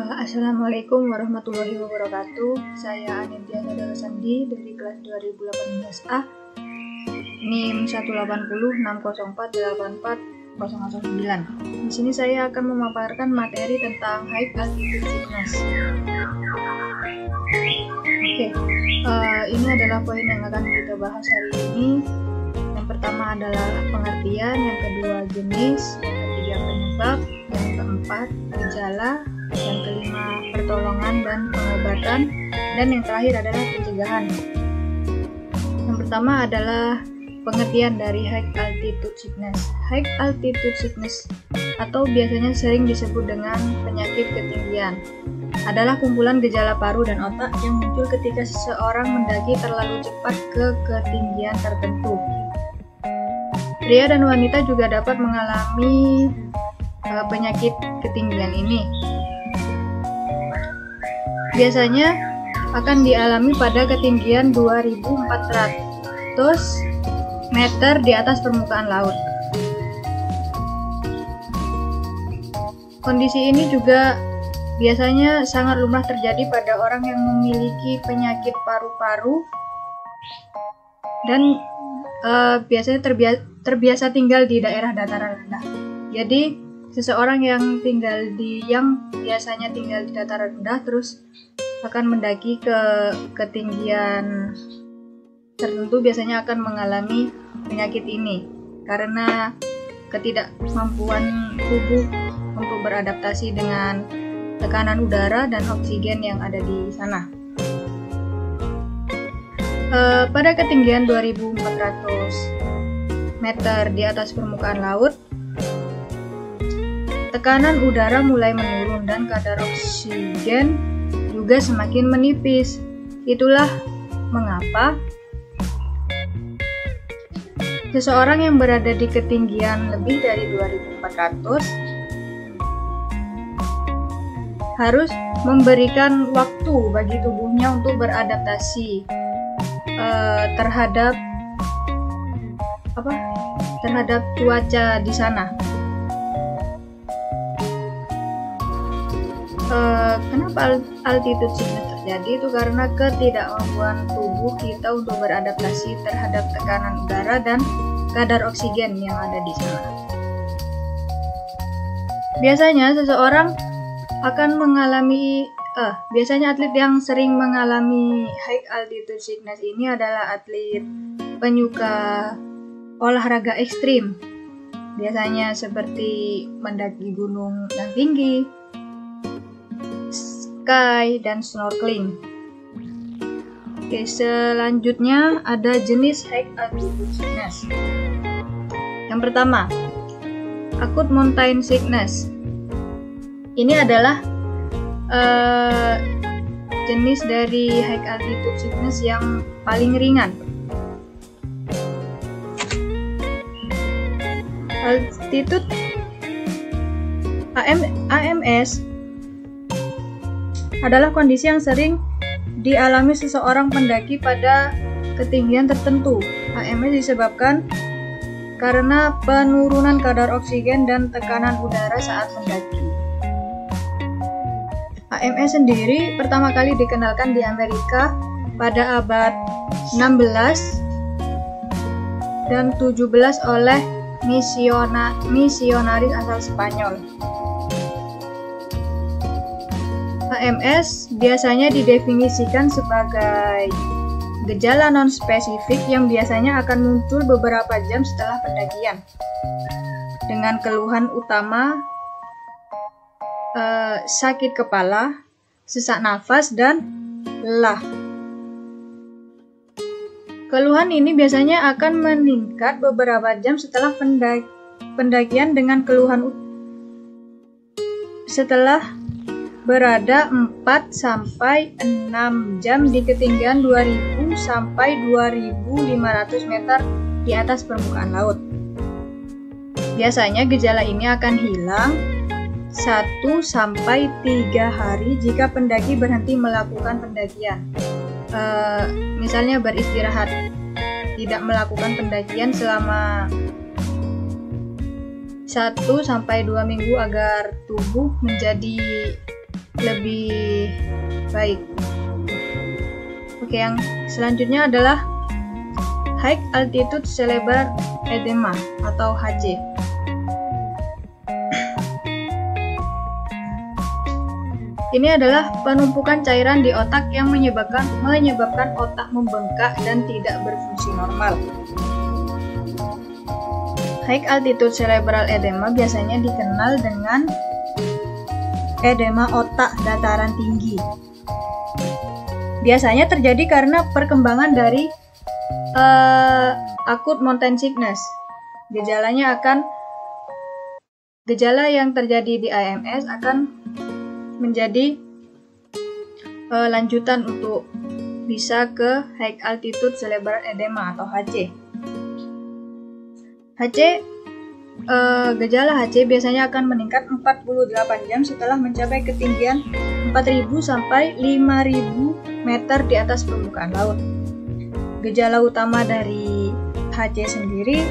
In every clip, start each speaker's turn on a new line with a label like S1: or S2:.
S1: Assalamualaikum warahmatullahi wabarakatuh. Saya Anindya Saudara Sandi dari kelas 2018A, NIM 18060484009. Di sini saya akan memaparkan materi tentang high altitude sickness. Ini adalah poin yang akan kita bahas hari ini. Yang pertama adalah pengertian, yang kedua jenis, yang ketiga penyebab, yang keempat gejala, yang kelima pertolongan dan pengobatan, dan yang terakhir adalah pencegahan. Yang pertama adalah pengertian dari high altitude sickness. High altitude sickness atau biasanya sering disebut dengan penyakit ketinggian adalah kumpulan gejala paru dan otak yang muncul ketika seseorang mendaki terlalu cepat ke ketinggian tertentu. Pria dan wanita juga dapat mengalami penyakit ketinggian ini. Biasanya akan dialami pada ketinggian 2400 meter di atas permukaan laut. Kondisi ini juga biasanya sangat lumrah terjadi pada orang yang memiliki penyakit paru-paru dan biasanya terbiasa tinggal di daerah dataran rendah. Jadi seseorang yang biasanya tinggal di dataran rendah terus akan mendaki ke ketinggian tertentu biasanya akan mengalami penyakit ini karena ketidakmampuan tubuh untuk beradaptasi dengan tekanan udara dan oksigen yang ada di sana. Pada ketinggian 2400 meter di atas permukaan laut, tekanan udara mulai menurun dan kadar oksigen juga semakin menipis. Itulah mengapa seseorang yang berada di ketinggian lebih dari 2400 harus memberikan waktu bagi tubuhnya untuk beradaptasi terhadap cuaca di sana. Kenapa altitude sickness terjadi? Itu karena ketidakmampuan tubuh kita untuk beradaptasi terhadap tekanan udara dan kadar oksigen yang ada di sana. Biasanya atlet yang sering mengalami high altitude sickness ini adalah atlet penyuka olahraga ekstrim. Biasanya seperti mendaki gunung yang tinggi, sky, dan snorkeling. Selanjutnya ada jenis high altitude sickness. Yang pertama, acute mountain sickness. Ini adalah jenis dari high altitude sickness yang paling ringan. Altitude AMS adalah kondisi yang sering dialami seseorang pendaki pada ketinggian tertentu. AMS disebabkan karena penurunan kadar oksigen dan tekanan udara saat mendaki. AMS sendiri pertama kali dikenalkan di Amerika pada abad 16 dan 17 oleh misionaris asal Spanyol. AMS biasanya didefinisikan sebagai gejala non-spesifik yang biasanya akan muncul beberapa jam setelah pendakian, dengan keluhan utama sakit kepala, sesak nafas, dan lelah. Keluhan ini biasanya akan meningkat beberapa jam setelah pendakian dengan keluhan setelah berada 4-6 jam di ketinggian 2000 sampai 2500 meter di atas permukaan laut. Biasanya gejala ini akan hilang 1-3 hari jika pendaki berhenti melakukan pendakian. Misalnya beristirahat, tidak melakukan pendakian selama 1-2 minggu agar tubuh menjadi lebih baik. Oke, yang selanjutnya adalah High Altitude Cerebral Edema atau HC. Ini adalah penumpukan cairan di otak yang menyebabkan otak membengkak dan tidak berfungsi normal. High Altitude Cerebral Edema biasanya dikenal dengan edema otak dataran tinggi. Biasanya terjadi karena perkembangan dari acute mountain sickness. Gejala yang terjadi di AMS akan menjadi lanjutan untuk bisa ke High Altitude Cerebral Edema atau HC. Gejala HC biasanya akan meningkat 48 jam setelah mencapai ketinggian 4.000 sampai 5.000 meter di atas permukaan laut. Gejala utama dari HC sendiri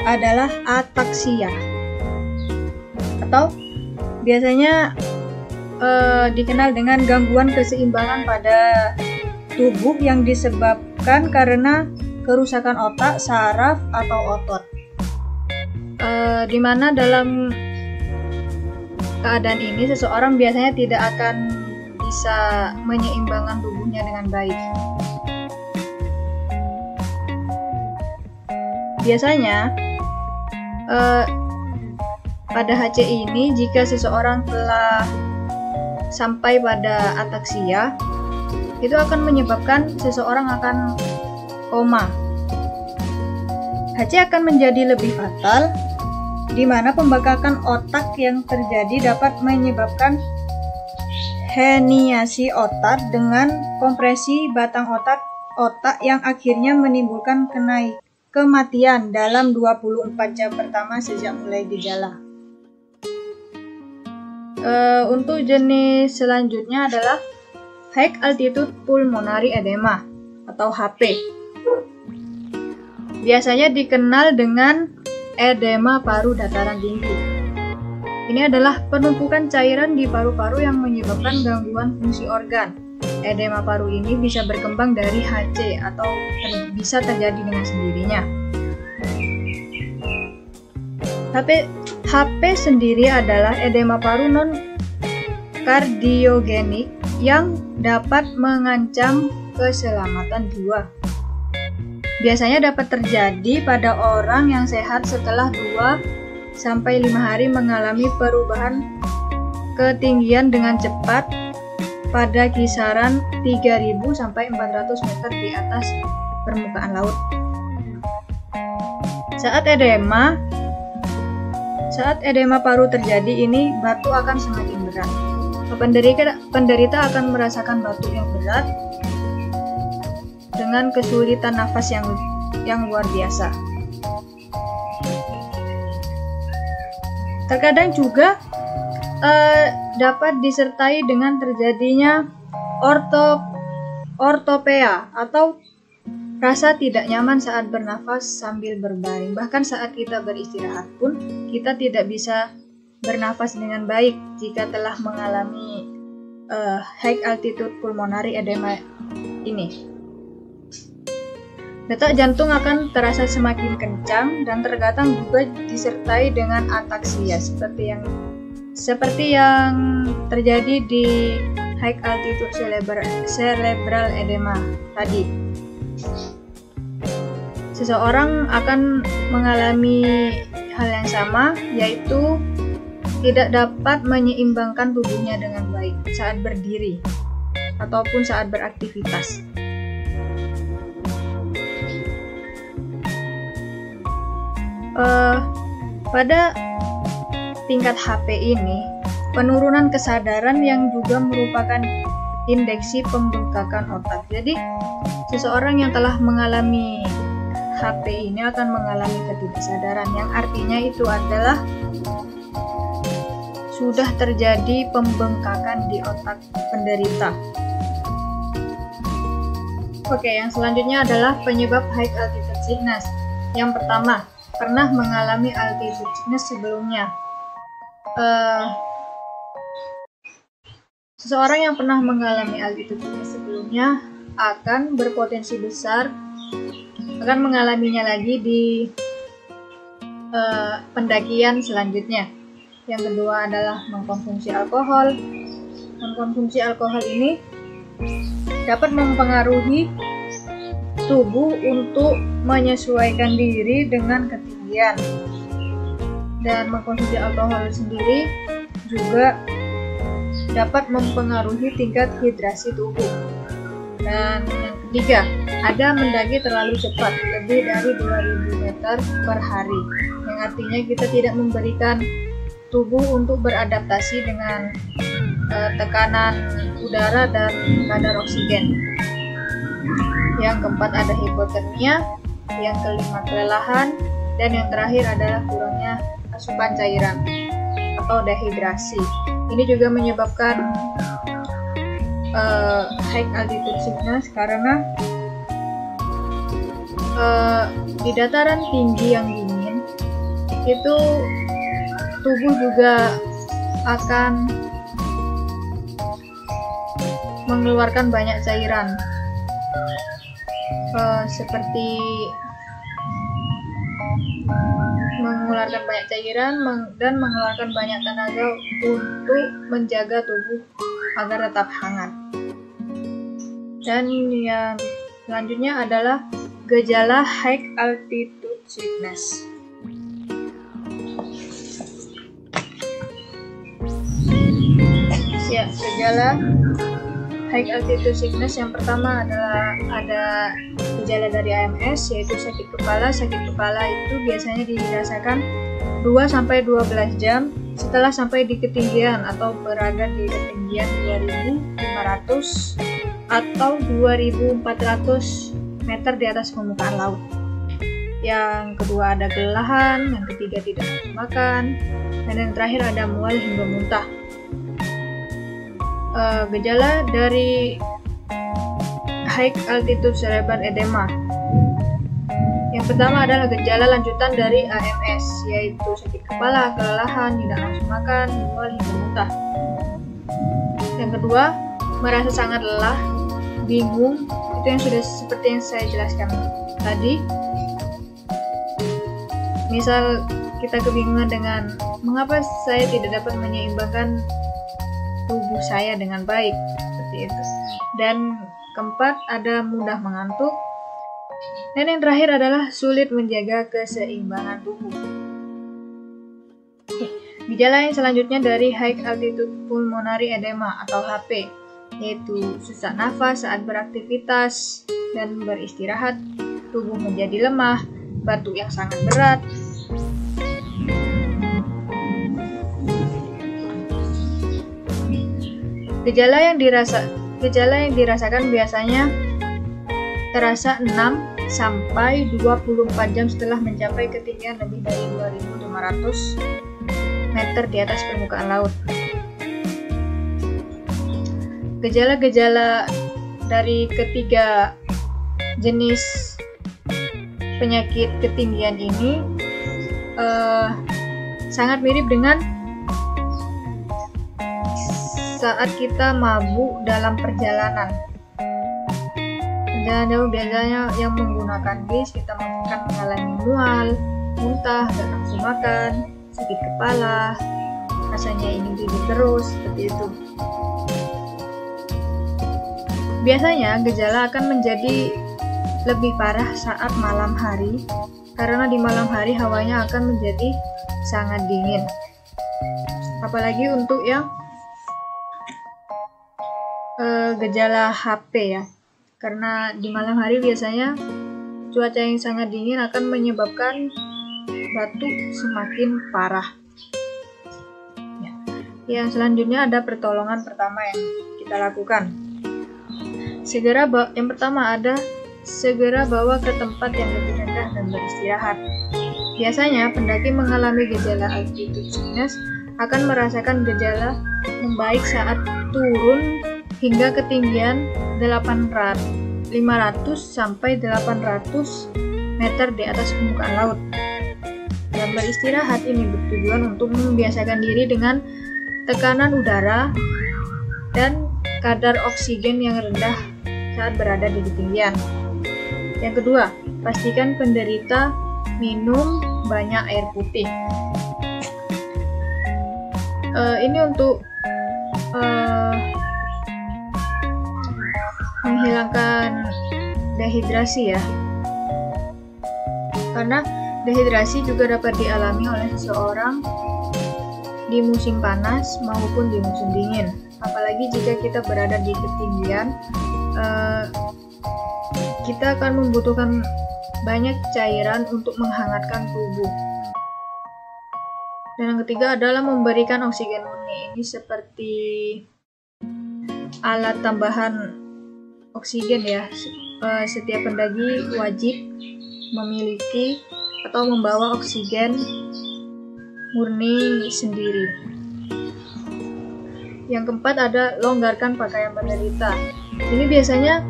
S1: adalah ataksia, atau biasanya dikenal dengan gangguan keseimbangan pada tubuh yang disebabkan karena kerusakan otak, saraf, atau otot. Di mana dalam keadaan ini seseorang biasanya tidak akan bisa menyeimbangkan tubuhnya dengan baik. Biasanya pada HC ini, jika seseorang telah sampai pada ataksia, itu akan menyebabkan seseorang akan koma. HC akan menjadi lebih fatal, di mana pembengkakan otak yang terjadi dapat menyebabkan herniasi otak dengan kompresi batang otak yang akhirnya menimbulkan kematian dalam 24 jam pertama sejak mulai gejala. Untuk jenis selanjutnya adalah High Altitude Pulmonary Edema atau HP. Biasanya dikenal dengan edema paru dataran tinggi. Ini adalah penumpukan cairan di paru-paru yang menyebabkan gangguan fungsi organ. Edema paru ini bisa berkembang dari HC atau bisa terjadi dengan sendirinya. HP sendiri adalah edema paru non-kardiogenik yang dapat mengancam keselamatan jiwa. Biasanya dapat terjadi pada orang yang sehat setelah 2-5 hari mengalami perubahan ketinggian dengan cepat pada kisaran 3.000 sampai 400 meter di atas permukaan laut. Saat edema paru terjadi ini, batu akan semakin berat. Penderita akan merasakan batu yang berat dengan kesulitan nafas yang luar biasa. Terkadang juga dapat disertai dengan terjadinya ortopea atau rasa tidak nyaman saat bernafas sambil berbaring. Bahkan saat kita beristirahat pun, kita tidak bisa bernafas dengan baik jika telah mengalami High Altitude Pulmonary Edema ini. Detak jantung akan terasa semakin kencang dan terkadang juga disertai dengan ataksia seperti yang terjadi di High Altitude Cerebral Edema tadi. Seseorang akan mengalami hal yang sama, yaitu tidak dapat menyeimbangkan tubuhnya dengan baik saat berdiri ataupun saat beraktivitas. Pada tingkat HP ini, penurunan kesadaran yang juga merupakan indeksi pembengkakan otak. Jadi, seseorang yang telah mengalami HP ini akan mengalami ketidaksadaran, yang artinya itu adalah sudah terjadi pembengkakan di otak penderita. Oke, yang selanjutnya adalah penyebab High Altitude Sickness. Yang pertama, pernah mengalami altitude sickness sebelumnya. Seseorang yang pernah mengalami altitude sickness sebelumnya akan berpotensi besar akan mengalaminya lagi di pendakian selanjutnya. Yang kedua adalah mengkonsumsi alkohol. Mengkonsumsi alkohol ini dapat mempengaruhi tubuh untuk menyesuaikan diri dengan ketinggian. Dan mengkonsumsi alkohol sendiri juga dapat mempengaruhi tingkat hidrasi tubuh. Dan yang ketiga, ada mendaki terlalu cepat, lebih dari 2000 meter per hari, yang artinya kita tidak memberikan tubuh untuk beradaptasi dengan tekanan udara dan kadar oksigen. Yang keempat ada hipotermia, yang kelima kelelahan, dan yang terakhir adalah kurangnya asupan cairan atau dehidrasi. Ini juga menyebabkan high altitude sickness karena di dataran tinggi yang dingin itu tubuh juga akan mengeluarkan banyak cairan seperti mengeluarkan banyak cairan dan mengeluarkan banyak tenaga untuk menjaga tubuh agar tetap hangat. Dan yang selanjutnya adalah gejala high altitude sickness. Ya, gejala high altitude sickness yang pertama adalah ada gejala dari AMS, yaitu sakit kepala. Sakit kepala itu biasanya dirasakan 2-12 jam setelah sampai di ketinggian atau berada di ketinggian 2500 atau 2400 meter di atas permukaan laut. Yang kedua ada kelelahan, yang ketiga tidak nafsu makan, dan yang terakhir ada mual hingga muntah. Gejala dari high altitude cerebral edema. Yang pertama adalah gejala lanjutan dari AMS, yaitu sakit kepala, kelelahan, tidak nafsu makan, mual hingga muntah. Yang kedua, merasa sangat lelah, bingung, itu yang sudah seperti yang saya jelaskan tadi. Misal kita kebingungan dengan mengapa saya tidak dapat menyeimbangkan tubuh saya dengan baik, seperti itu. Dan keempat ada mudah mengantuk. Dan yang terakhir adalah sulit menjaga keseimbangan tubuh. Gejala yang selanjutnya dari high altitude pulmonary edema atau HP, yaitu sesak nafas saat beraktivitas dan beristirahat, tubuh menjadi lemah, batuk yang sangat berat. Gejala yang dirasakan biasanya terasa 6 sampai 24 jam setelah mencapai ketinggian lebih dari 2500 meter di atas permukaan laut. Gejala-gejala dari ketiga jenis penyakit ketinggian ini sangat mirip dengan saat kita mabuk dalam perjalanan. Dan biasanya yang menggunakan bis, kita akan mengalami mual, muntah, gak nafsu makan, sakit kepala, rasanya ingin tidur terus, seperti itu. Biasanya gejala akan menjadi lebih parah saat malam hari, karena di malam hari hawanya akan menjadi sangat dingin. Apalagi untuk yang gejala HP ya. Karena di malam hari biasanya cuaca yang sangat dingin akan menyebabkan batuk semakin parah. Ya. Yang selanjutnya ada pertolongan pertama yang kita lakukan. Yang pertama ada segera bawa ke tempat yang lebih rendah dan beristirahat. Biasanya pendaki mengalami gejala altitude sickness akan merasakan gejala membaik saat turun hingga ketinggian 500 sampai 800 meter di atas permukaan laut. Dan beristirahat ini bertujuan untuk membiasakan diri dengan tekanan udara dan kadar oksigen yang rendah saat berada di ketinggian. Yang kedua, pastikan penderita minum banyak air putih. Ini untuk menghilangkan dehidrasi ya, karena dehidrasi juga dapat dialami oleh seseorang di musim panas maupun di musim dingin, apalagi jika kita berada di ketinggian. Kita akan membutuhkan banyak cairan untuk menghangatkan tubuh. Dan yang ketiga adalah memberikan oksigen murni. Ini seperti alat tambahan oksigen ya. Setiap pendaki wajib memiliki atau membawa oksigen murni sendiri. Yang keempat ada longgarkan pakaian penderita. Ini biasanya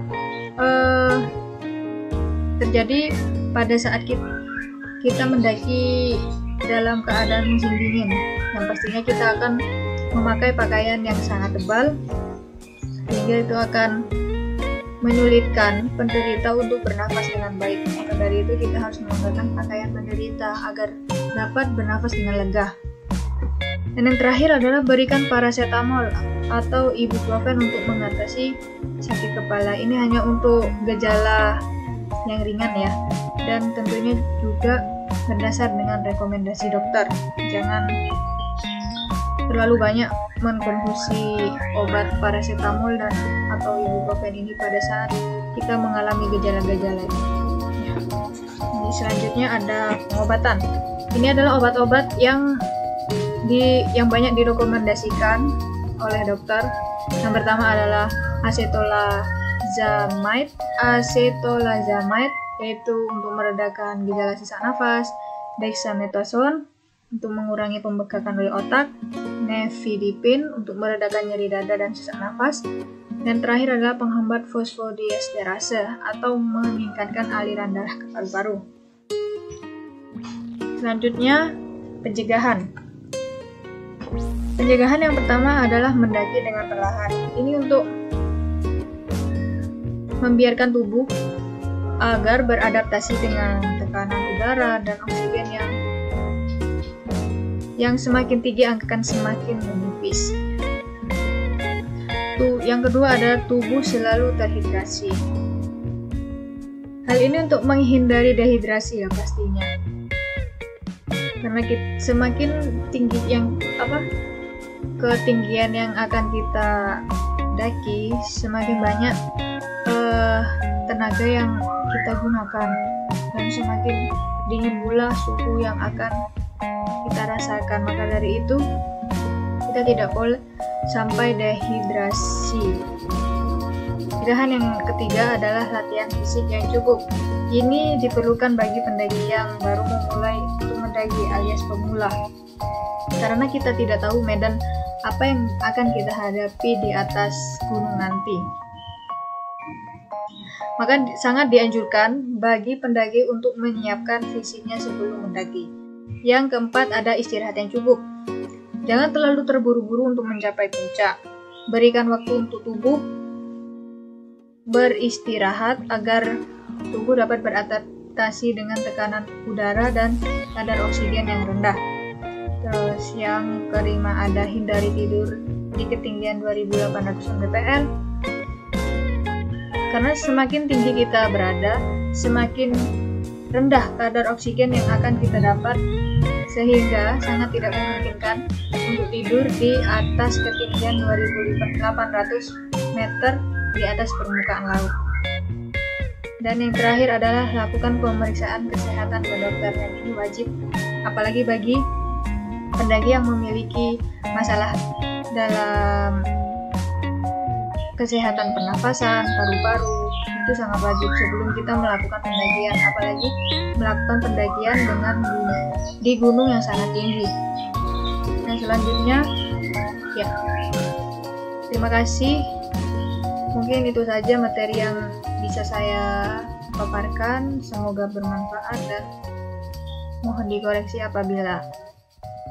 S1: terjadi pada saat kita mendaki dalam keadaan musim dingin, yang pastinya kita akan memakai pakaian yang sangat tebal, sehingga itu akan menyulitkan penderita untuk bernafas dengan baik. Maka dari itu kita harus melonggarkan pakaian penderita agar dapat bernafas dengan lega. Dan yang terakhir adalah berikan paracetamol atau ibuprofen untuk mengatasi sakit kepala. Ini hanya untuk gejala yang ringan ya, dan tentunya juga berdasar dengan rekomendasi dokter. Jangan terlalu banyak mengkonsumsi obat paracetamol dan atau ibuprofen ini pada saat kita mengalami gejala-gejala ini. Ini selanjutnya ada pengobatan. Ini adalah obat-obat yang banyak direkomendasikan oleh dokter. Yang pertama adalah acetolazamide, yaitu untuk meredakan gejala sesak nafas, dexamethasone untuk mengurangi pembekakan oleh otak, nifedipine untuk meredakan nyeri dada dan sesak nafas, dan terakhir adalah penghambat fosfodiesterase atau meningkatkan aliran darah ke paru-paru. Selanjutnya, pencegahan. Pencegahan yang pertama adalah mendaki dengan perlahan. Ini untuk membiarkan tubuh agar beradaptasi dengan tekanan udara dan oksigen yang semakin tinggi akan semakin menipis. Yang kedua adalah tubuh selalu terhidrasi. Hal ini untuk menghindari dehidrasi ya pastinya. Karena semakin tinggi ketinggian yang akan kita daki, semakin banyak tenaga yang kita gunakan, dan semakin dingin pula suhu yang akan kita rasakan. Maka dari itu kita tidak boleh sampai dehidrasi. Pilihan yang ketiga adalah latihan fisik yang cukup. Ini diperlukan bagi pendaki yang baru memulai untuk mendaki alias pemula, karena kita tidak tahu medan apa yang akan kita hadapi di atas gunung nanti. Maka sangat dianjurkan bagi pendaki untuk menyiapkan fisiknya sebelum mendaki. Yang keempat ada istirahat yang cukup. Jangan terlalu terburu-buru untuk mencapai puncak. Berikan waktu untuk tubuh beristirahat agar tubuh dapat beradaptasi dengan tekanan udara dan kadar oksigen yang rendah. Terus yang kelima ada hindari tidur di ketinggian 2800 mdpl. Karena semakin tinggi kita berada, semakin rendah kadar oksigen yang akan kita dapat, sehingga sangat tidak memungkinkan untuk tidur di atas ketinggian 2800 meter di atas permukaan laut. Dan yang terakhir adalah lakukan pemeriksaan kesehatan ke dokter, yang ini wajib, apalagi bagi pendaki yang memiliki masalah dalam kesehatan pernafasan, paru-paru. Itu sangat wajib sebelum kita melakukan pendakian, apalagi melakukan pendakian di gunung yang sangat tinggi. Nah, selanjutnya ya, terima kasih. Mungkin itu saja materi yang bisa saya paparkan. Semoga bermanfaat dan mohon dikoreksi apabila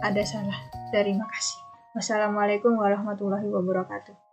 S1: ada salah. Terima kasih. Wassalamualaikum warahmatullahi wabarakatuh.